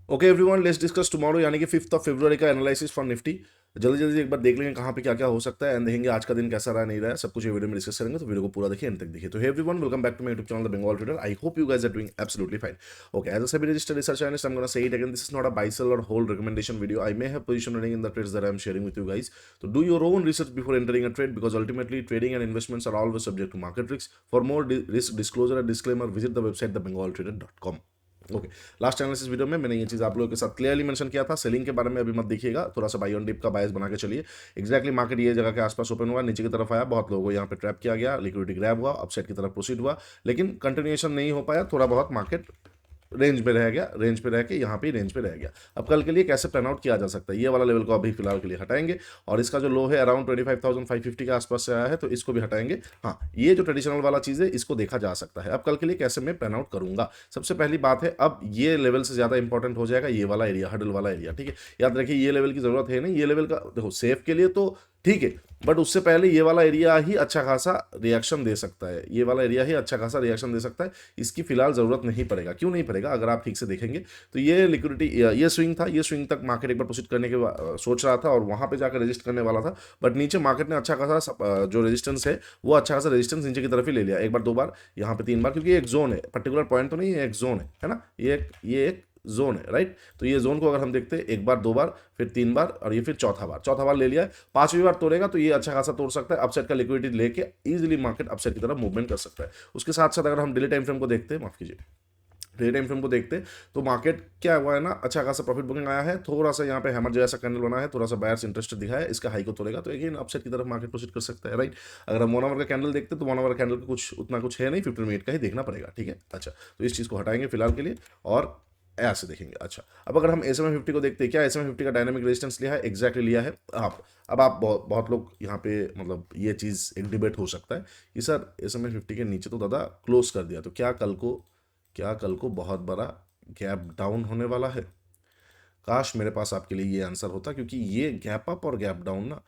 Okay everyone, let's discuss tomorrow यानी कि 5th of February का एनालिसिस फॉर निफ्टी। जल्दी जल्दी एक बार देख लेंगे कहाँ पे क्या क्या हो सकता है एंड देखेंगे आज का दिन कैसा रहा नहीं रहा है, सब कुछ ये वीडियो में डिस्कस करेंगे। तो वीडियो को पूरा देखिए, एंड तक देखिए। तो hey everyone, welcome back to my YouTube channel the Bengal trader. I hope you guys are doing absolutely fine. Okay, as a SEBI registered research analyst, I am gonna say it again, this is not a buy sell और hold recommendation video. I may have position running in the trades that I am sharing with you guys. तो do your own research before entering a trade, because ultimately trading and investments are always subject to market risk. For more risk disclosure and disclaimer, visit the website thebengaltrader.com। Okay, last analysis video में मैंने ये चीज़ आप लोगों के साथ clearly mention किया था। Selling के बारे में अभी मत देखिएगा, थोड़ा सा बाई ऑन डिप का बायस बना के चलिए। एक्जैक्टली मार्केट ये जगह के आसपास ओपन हुआ, नीचे की तरफ आया, बहुत लोगों को यहाँ पे ट्रैप किया गया, लिक्विडिटी ग्रैब हुआ, अपसाइड की तरफ प्रोसीड हुआ, लेकिन कंटिन्यूएशन नहीं हो पाया। थोड़ा बहुत मार्केट रेंज पे रह गया, रेंज पे रह के यहाँ पे रेंज पे रह गया। अब कल के लिए कैसे टर्न आउट किया जा सकता है, ये वाला लेवल को अभी फिलहाल के लिए हटाएंगे, और इसका जो लो है अराउंड 25,550 के आसपास से आया है, तो इसको भी हटाएंगे। हाँ, ये जो ट्रेडिशनल वाला चीज़ है इसको देखा जा सकता है। अब कल के लिए कैसे मैं टर्न आउट करूंगा, सबसे पहली बात है, अब ये लेवल से ज़्यादा इंपॉर्टेंट हो जाएगा ये वाला एरिया, हडल वाला एरिया। ठीक है, याद रखिए ये लेवल की ज़रूरत है नहीं, ये लेवल का देखो सेफ के लिए तो ठीक है, बट उससे पहले ये वाला एरिया ही अच्छा खासा रिएक्शन दे सकता है, ये वाला एरिया ही अच्छा खासा रिएक्शन दे सकता है। इसकी फिलहाल ज़रूरत नहीं पड़ेगा। क्यों नहीं पड़ेगा, अगर आप ठीक से देखेंगे तो ये लिक्विडिटी, ये स्विंग था, ये स्विंग तक मार्केट एक बार प्रोसीड करने के सोच रहा था और वहाँ पे जाकर रजिस्ट करने वाला था, बट नीचे मार्केट ने अच्छा खासा जो रेजिस्टेंस है वो अच्छा खासा रेजिस्टेंस नीचे की तरफ ही ले लिया, एक बार दो बार, यहाँ पे तीन बार, क्योंकि ये एक जोन है, पर्टिकुलर पॉइंट तो नहीं है, एक जोन है ना, ये एक जोन है, राइट। तो ये जोन को अगर हम देखते हैं, एक बार दो बार फिर तीन बार और ये फिर चौथा बार ले लिया है, पांचवी बार तोड़ेगा तो ये अच्छा खासा तोड़ सकता है, अपसाइड का लिक्विडिटी लेके इजीली मार्केट अपसाइड की तरफ मूवमेंट कर सकता है। उसके साथ साथ अगर हम डेली टाइम फ्रेम को देखते हैं, माफ कीजिए, डेली टाइम फ्रेम को देखते हैं, तो मार्केट क्या हुआ है ना, अच्छा खासा प्रॉफिट बुकिंग आया है, थोड़ा सा यहाँ पे हैमर जैसा कैंडल बना है, थोड़ा सा बायर्स इंटरेस्ट दिखा है, इसका हाई को तोड़ेगा तो अगेन अपसाइड की तरफ मार्केट प्रोसीड कर सकता है, राइट। अगर हम 1 आवर का कैंडल देखते हैं तो 1 आवर कैंडल का कुछ उतना कुछ है नहीं, 15 मिनट का ही देखना पड़ेगा, ठीक है। अच्छा, तो इस चीज़ को हटाएंगे फिलहाल के लिए और ऐसे देखेंगे। अच्छा, अब अगर हम SMA 50 को देखते हैं, क्या SMA 50 का डायनामिक रेजिस्टेंस लिया है, एग्जैक्टली लिया है। आप अब आप बहुत बहुत लोग यहाँ पे, मतलब ये चीज़ एक डिबेट हो सकता है कि सर SMA 50 के नीचे तो दादा क्लोज कर दिया, तो क्या कल को बहुत बड़ा गैप डाउन होने वाला है। काश मेरे पास आपके लिए ये आंसर होता, क्योंकि ये गैप अप और गैप डाउन ना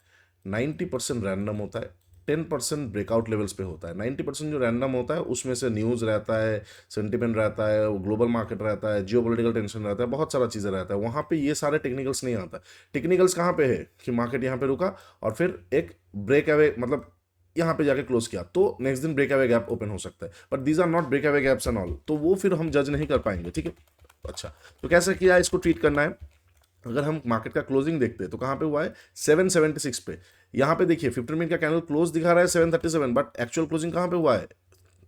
90% रैंडम होता है, 10% ब्रेकआउट लेवल्स पे होता है। 90% जो रैंडम होता है उसमें से न्यूज़ रहता है, सेंटिमेंट रहता है, ग्लोबल मार्केट रहता है, जियोपॉलिटिकल टेंशन रहता है, बहुत सारा चीज़ें रहता है, वहाँ पे ये सारे टेक्निकल्स नहीं आता। टेक्निकल्स कहाँ पे है कि मार्केट यहाँ पे रुका और फिर एक ब्रेक अवे, मतलब यहाँ पे जाके क्लोज किया, तो नेक्स्ट दिन ब्रेक अवे गैप ओपन हो सकता है, but these are not break away gaps and all, तो वो फिर हम जज नहीं कर पाएंगे, ठीक है। अच्छा, तो कैसे किया इसको ट्रीट करना है, अगर हम मार्केट का क्लोजिंग देखते हैं तो कहाँ पे हुआ है, 776 पे। यहाँ पे देखिए 15 मिनट का कैंडल क्लोज दिखा रहा है 737, बट एक्चुअल क्लोजिंग कहाँ पे हुआ है,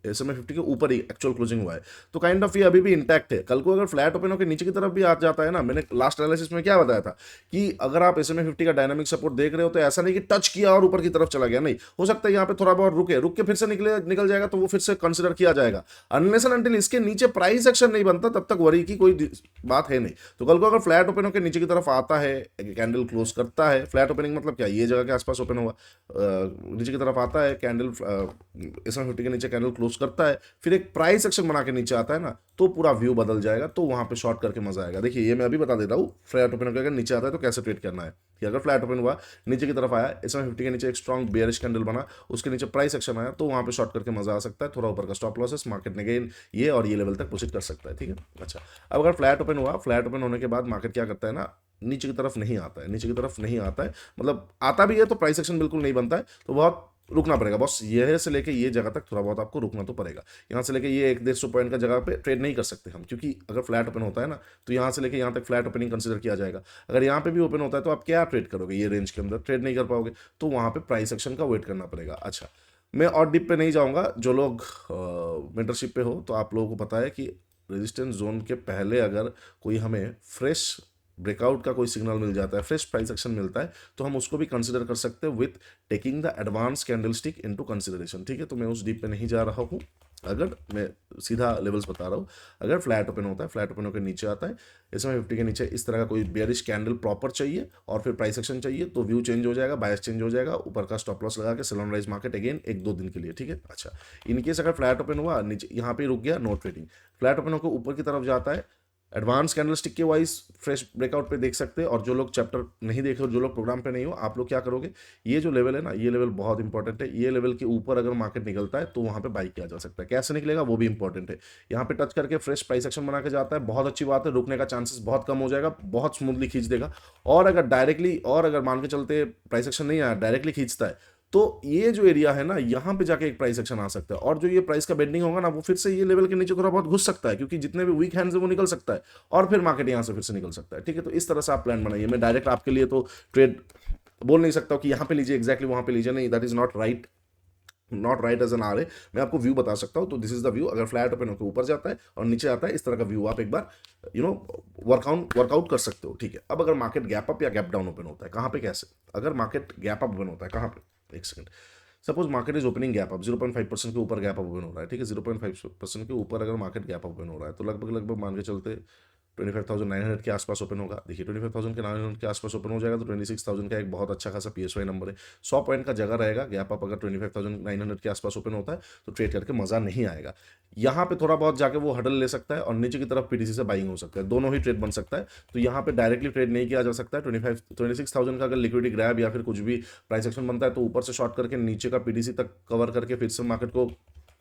SMA 50 के ऊपर ही एक्चुअल क्लोजिंग हुआ है। तो काइंड ऑफ ये अभी भी इंटैक्ट है। कल को अगर फ्लैट ओपन होकर नीचे की तरफ भी आ जाता है ना, मैंने लास्ट एनालिसिस में क्या बताया था कि अगर आप SMA 50 का डायनामिक सपोर्ट देख रहे हो तो ऐसा नहीं कि टच किया और ऊपर की तरफ चला गया, नहीं, हो सकता है यहाँ पे थोड़ा बहुत रुक के फिर से निकल जाएगा, तो वो फिर से कंसिडर किया जाएगा। अनलेस एंड अनटिल इसके नीचे प्राइस एक्शन नहीं बनता तब तक वरी की कोई बात है नहीं। तो कल को अगर फ्लैट ओपन होकर नीचे की तरफ आता है, कैंडल क्लोज करता है, फ्लैट ओपनिंग मतलब क्या, ये जगह के आसपास ओपन हुआ, नीचे की तरफ आता है कैंडल, SMA 50 के नीचे कैंडल क्लोज करता है, फिर एक प्राइस एक्शन बना के नीचे आता है ना, तो पूरा व्यू बदल जाएगा, तो वहां पे शॉर्ट करके मजा आएगा। देखिए ये मैं अभी बता देता हूँ, फ्लैट ओपन होकर अगर नीचे आता है तो कैसे ट्रेड करना है, कि अगर फ्लैट ओपन हुआ, नीचे की तरफ आया, SMA 50 के नीचे एक स्ट्रॉन्ग बेयरिश कैंडल बना, उसके नीचे प्राइस एक्शन आया, तो वहां पे शॉर्ट करके मजा आ सकता है, थोड़ा ऊपर का स्टॉप लॉसेस, मार्केट ने गेन ये और ये लेवल तक प्रोसीड कर सकता है, ठीक है। अच्छा, अब अगर फ्लैट ओपन हुआ, फ्लैट ओपन होने के बाद मार्केट क्या करता है ना, नीचे की तरफ नहीं आता है, नीचे की तरफ नहीं आता है, मतलब आता भी है तो प्राइस एक्शन बिल्कुल नहीं बनता है, तो बहुत रुकना पड़ेगा बॉस, यह से लेके ये जगह तक थोड़ा बहुत आपको रुकना तो पड़ेगा। यहाँ से लेके ये 100-150 पॉइंट का जगह पे ट्रेड नहीं कर सकते हम, क्योंकि अगर फ्लैट ओपन होता है ना, तो यहाँ से लेके यहाँ तक फ्लैट ओपनिंग कंसिडर किया जाएगा। अगर यहाँ पे भी ओपन होता है तो आप क्या ट्रेड करोगे, ये रेंज के अंदर ट्रेड नहीं कर पाओगे, तो वहाँ पे प्राइस एक्शन का वेट करना पड़ेगा। अच्छा, मैं और डीप पे नहीं जाऊँगा, जो लोग मेंटरशिप पे हो तो आप लोगों को पता है कि रेजिस्टेंस जोन के पहले अगर कोई हमें फ्रेश ब्रेकआउट का कोई सिग्नल मिल जाता है, फ्रेश प्राइस एक्शन मिलता है, तो हम उसको भी कंसिडर कर सकते हैं with taking the advance candle stick into consideration, ठीक है। तो मैं उस डीप पे नहीं जा रहा हूँ, अगर मैं सीधा लेवल्स बता रहा हूँ। अगर फ्लैट ओपन होता है, फ्लैट ओपन होकर नीचे आता है, SMA 50 के नीचे इस तरह का कोई बेयरिश कैंडल प्रॉपर चाहिए और फिर प्राइस एक्शन चाहिए, तो व्यू चेंज हो जाएगा, बायस चेंज हो जाएगा, ऊपर का स्टॉप लॉस लगा के sell on rise market again 1-2 दिन के लिए, ठीक है। अच्छा, इनकेस अगर फ्लैट ओपन हुआ, नीचे यहाँ पे रुक गया, नो ट्रेडिंग, फ्लैट ओपन होकर ऊपर की तरफ जाता है, एडवांस कैंडलस्टिक के वाइज फ्रेश ब्रेकआउट पे देख सकते हैं। और जो लोग चैप्टर नहीं देखे हो, जो लोग प्रोग्राम पे नहीं हो, आप लोग क्या करोगे, ये जो लेवल है ना, ये लेवल बहुत इंपॉर्टेंट है। ये लेवल के ऊपर अगर मार्केट निकलता है तो वहाँ पे बाई किया जा सकता है। कैसे निकलेगा वो भी इंपॉर्टेंट है। यहाँ पे टच करके फ्रेश प्राइस एक्शन बना के जाता है, बहुत अच्छी बात है, रुकने का चांसेस बहुत कम हो जाएगा, बहुत स्मूथली खींच देगा। और अगर मान के चलते प्राइस एक्शन नहीं आया, डायरेक्टली खींचता है, तो ये जो एरिया है ना, यहाँ पे जाके एक प्राइस एक्शन आ सकता है। और जो ये प्राइस का बेंडिंग होगा ना, वो फिर से ये लेवल के नीचे थोड़ा बहुत घुस सकता है, क्योंकि जितने भी वीक हैंड्स है वो निकल सकता है, और फिर मार्केट यहाँ से फिर से निकल सकता है। ठीक है, तो इस तरह से आप प्लान बनाइए। मैं डायरेक्ट आपके लिए तो ट्रेड बोल नहीं सकता कि यहाँ पे लीजिए, एग्जैक्टली वहाँ पे लीजिए, नहीं, that is not right as an R A. मैं आपको व्यू बता सकता हूँ। तो दिस इज द व्यू। अगर फ्लैट ओपन होकर ऊपर जाता है और नीचे आता है, इस तरह का व्यू आप एक बार वर्कआउट कर सकते हो। ठीक है, अब अगर मार्केट गैप अप या गैप डाउन ओपन होता है, कहाँ पे कैसे, अगर मार्केट गैप अप ओपन होता है, कहाँ पे, एक second, suppose market is opening gap up 0.5% के ऊपर गैप अप ओपन हो रहा है। ठीक है, 0.5% के ऊपर अगर मार्केट गैप अप ओपन हो रहा है, तो लगभग मान के चलते 25,900 के आसपास ओपन होगा। देखिए 25,000 के 900 के आसपास ओपन हो जाएगा, तो 26,000 का एक बहुत अच्छा खासा PSY नंबर है। 100 पॉइंट का जगह रहेगा। गैप अप अगर 25,900 के आसपास ओपन होता है तो ट्रेड करके मजा नहीं आएगा। यहाँ पे थोड़ा बहुत जाके वो हडल ले सकता है, और नीचे की तरफ PTC से बाइंग हो सकता है, दोनों ही ट्रेड बन सकता है। तो यहाँ पे डायरेक्टली ट्रेड नहीं किया जा सकता है। 26,000 का अगर लिक्विडिटी ग्रैब या फिर कुछ भी प्राइस एक्शन बनता है, तो ऊपर से शॉर्ट करके नीचे का PTC तक कवर करके फिर से मार्केट को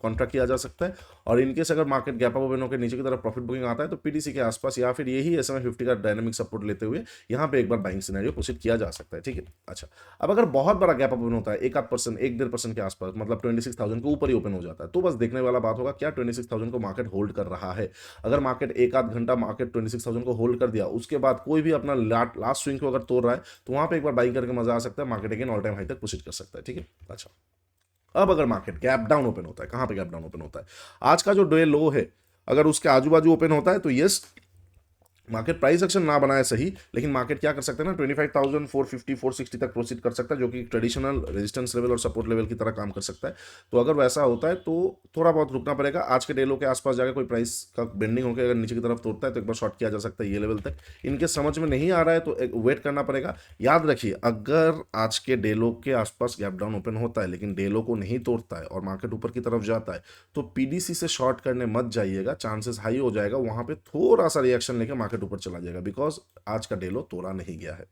कॉन्ट्रैक्ट किया जा सकता है। और इनकेस अगर मार्केट गैप अप ओपन होकर नीचे की तरफ प्रॉफिट बुकिंग आता है, तो PTC के आसपास या फिर यही SMA 50 का डायनामिक सपोर्ट लेते हुए यहाँ पे एक बार बाइंग सिनेरियो प्रोसीड किया जा सकता है। ठीक है, अच्छा, अब अगर बहुत बड़ा गैप अप ओपन होता है, 1-8%, 1-1.5% के आसपास, मतलब 26,000 के ऊपर ही ओपन हो जाता है, तो बस देखने वाला बात होगा क्या 26,000 को मार्केट होल्ड कर रहा है। अगर मार्केट एक आध घंटा मार्केट 26,000 को होल्ड कर दिया, उसके बाद कोई भी अपना लास्ट स्विंग को अगर तोड़ रहा है, तो वहां पे एक बार बाइंग करके मजा आ सकता है, market again all time high तक प्रोसीड कर सकता है। ठीक है, अच्छा, अब अगर मार्केट गैप डाउन ओपन होता है, कहां पे गैप डाउन ओपन होता है, आज का जो डे लो है, अगर उसके आजू बाजू ओपन होता है, तो यस, मार्केट प्राइस एक्शन ना बनाए सही, लेकिन मार्केट क्या कर सकता है ना, 25,450 460 तक प्रोसीड कर सकता है, जो कि ट्रेडिशनल रेजिस्टेंस लेवल और सपोर्ट लेवल की तरह काम कर सकता है। तो अगर वैसा होता है तो थोड़ा बहुत रुकना पड़ेगा। आज के डेलो के आसपास जाकर कोई प्राइस का बेंडिंग होकर अगर नीचे की तरफ तोड़ता है, तो एक बार शॉर्ट किया जा सकता है ये लेवल तक। इनके समझ में नहीं आ रहा है तो वेट करना पड़ेगा। याद रखिए, अगर आज के डेलो के आसपास गैप डाउन ओपन होता है, लेकिन डेलो को नहीं तोड़ता है और मार्केट ऊपर की तरफ जाता है, तो PDC से शॉर्ट करने मत जाइएगा, चांसेस हाई हो जाएगा वहां पे थोड़ा सा रिएक्शन लेके मार्केट ऊपर चला जाएगा, बिकॉज आज का डेलो तोड़ा नहीं गया है।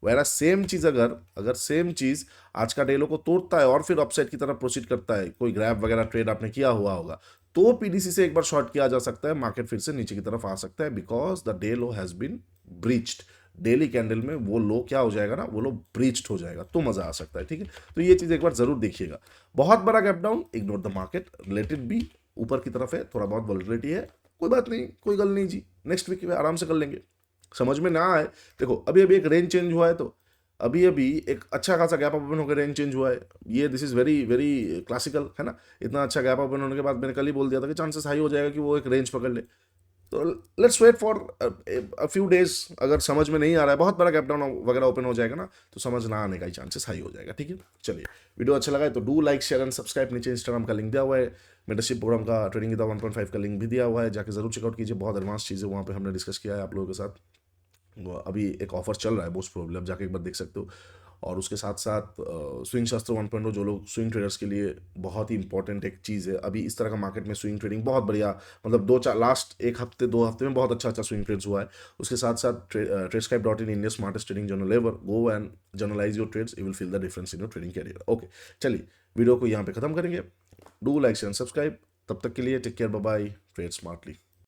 वैरा सेम चीज अगर सेम चीज आज का डेलो को तोड़ता है और फिर अपसाइड की तरफ प्रोसीड करता है, कोई ग्रैब वगैरह ट्रेड आपने किया हुआ होगा, तो PDC से एक बार शॉर्ट किया जा सकता है, मार्केट फिर से नीचे की तरफ आ सकता है, because the day low has been breached. Daily candle में वो लो क्या हो जाएगा ना, वो लो ब्रीच्ड हो जाएगा, तो मजा आ सकता है। ठीक है, तो ये चीज एक बार जरूर देखिएगा। बहुत बड़ा gap down, ignore the market, related भी ऊपर की तरफ है, थोड़ा बहुत वॉलेटिलिटी है, कोई बात नहीं, कोई गल नहीं जी, नेक्स्ट वीक में आराम से कर लेंगे। समझ में ना आए, देखो अभी अभी एक रेंज चेंज हुआ है, तो अभी अभी एक अच्छा खासा गैप ओपन होकर रेंज चेंज हुआ है। ये this is very very classical है ना। इतना अच्छा गैप ओपन होने के बाद मैंने कल ही बोल दिया था कि चांसेस हाई हो जाएगा कि वो एक रेंज पकड़ ले। तो let's wait for a few days. अगर समझ में नहीं आ रहा है, बहुत बड़ा गैप डाउन वगैरह ओपन हो जाएगा ना, तो समझ ना आने का ही चांसेस हाई हो जाएगा। ठीक है, चलिए, वीडियो अच्छा लगा है तो do like share and subscribe. नीचे इंस्टाग्राम का लिंक दिया हुआ है, मेंटरशिप प्रोग्राम का ट्रेडिंग विद 1.5 का लिंक भी दिया हुआ है, जाके जरूर चेकआउट कीजिए। बहुत एडवांस चीज़ें वहाँ पे हमने डिस्कस किया है आप लोगों के साथ। अभी एक ऑफर चल रहा है मोस्ट प्रोबेबली, आप जाके एक बार देख सकते हो। और उसके साथ साथ स्विंग शास्त्र 1.0, जो लोग स्विंग ट्रेडर्स के लिए बहुत ही इंपॉर्टेंट एक चीज़ है। अभी इस तरह का मार्केट में स्विंग ट्रेडिंग बहुत बढ़िया, मतलब लास्ट एक हफ्ते 2 हफ्ते में बहुत अच्छा स्विंग ट्रेड्स हुआ है। उसके साथ साथ tradescribe.in, India smartest trading journal ever, go and journalize your trades, you will feel the difference in your trading career. Okay, चलिए, वीडियो को यहाँ पे खत्म करेंगे। Do like share and subscribe. तब तक के लिए take care, bye bye, trade smartly.